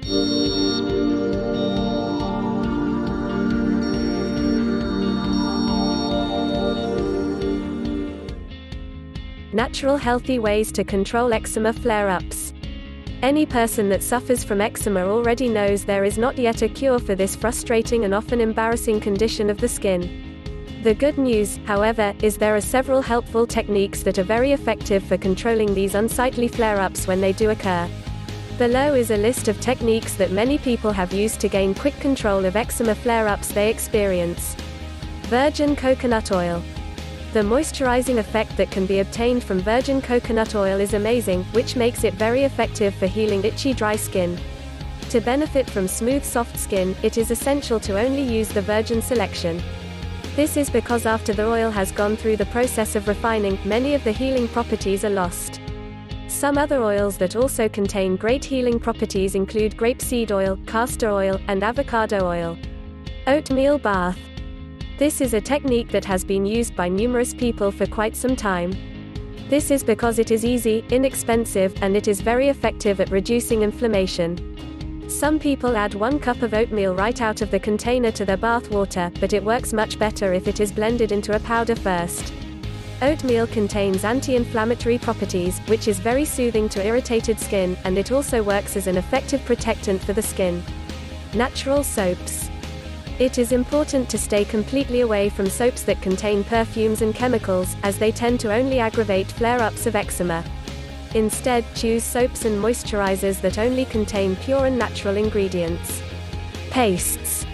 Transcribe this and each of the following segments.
Natural healthy ways to control eczema flare-ups. Any person that suffers from eczema already knows there is not yet a cure for this frustrating and often embarrassing condition of the skin. The good news, however, is there are several helpful techniques that are very effective for controlling these unsightly flare-ups when they do occur. Below is a list of techniques that many people have used to gain quick control of eczema flare-ups they experience. Virgin coconut oil. The moisturizing effect that can be obtained from virgin coconut oil is amazing, which makes it very effective for healing itchy dry skin. To benefit from smooth soft skin, it is essential to only use the virgin selection. This is because after the oil has gone through the process of refining, many of the healing properties are lost. Some other oils that also contain great healing properties include grapeseed oil, castor oil, and avocado oil. Oatmeal bath. This is a technique that has been used by numerous people for quite some time. This is because it is easy, inexpensive, and it is very effective at reducing inflammation. Some people add 1 cup of oatmeal right out of the container to their bath water, but it works much better if it is blended into a powder first. Oatmeal contains anti-inflammatory properties, which is very soothing to irritated skin, and it also works as an effective protectant for the skin. Natural soaps. It is important to stay completely away from soaps that contain perfumes and chemicals, as they tend to only aggravate flare-ups of eczema. Instead, choose soaps and moisturizers that only contain pure and natural ingredients. Pastes.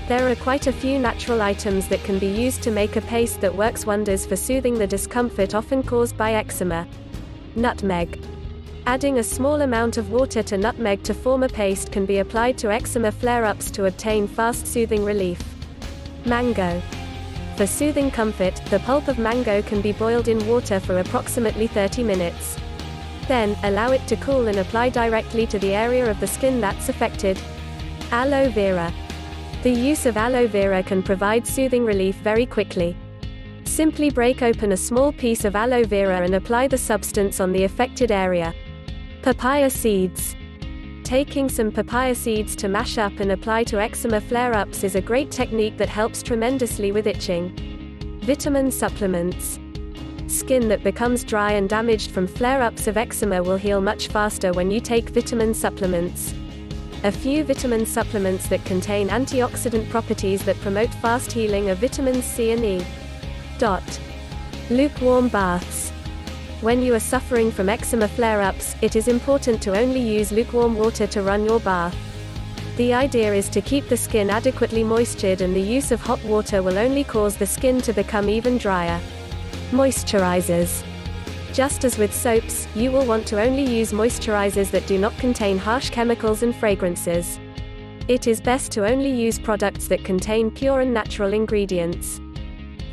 There are quite a few natural items that can be used to make a paste that works wonders for soothing the discomfort often caused by eczema. Nutmeg. Adding a small amount of water to nutmeg to form a paste can be applied to eczema flare-ups to obtain fast soothing relief. Mango. For soothing comfort, the pulp of mango can be boiled in water for approximately 30 minutes. Then, allow it to cool and apply directly to the area of the skin that's affected. Aloe vera. The use of aloe vera can provide soothing relief very quickly. Simply break open a small piece of aloe vera and apply the substance on the affected area. Papaya seeds. Taking some papaya seeds to mash up and apply to eczema flare-ups is a great technique that helps tremendously with itching. Vitamin supplements. Skin that becomes dry and damaged from flare-ups of eczema will heal much faster when you take vitamin supplements. A few vitamin supplements that contain antioxidant properties that promote fast healing are vitamins C and E. Lukewarm baths. When you are suffering from eczema flare-ups, it is important to only use lukewarm water to run your bath. The idea is to keep the skin adequately moistured, and the use of hot water will only cause the skin to become even drier. Moisturizers. Just as with soaps, you will want to only use moisturizers that do not contain harsh chemicals and fragrances. It is best to only use products that contain pure and natural ingredients.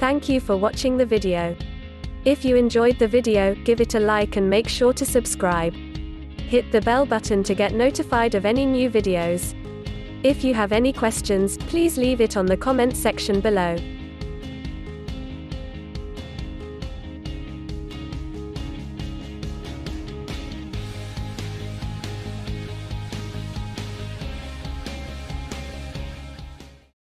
Thank you for watching the video. If you enjoyed the video, give it a like and make sure to subscribe. Hit the bell button to get notified of any new videos. If you have any questions, please leave it on the comment section below.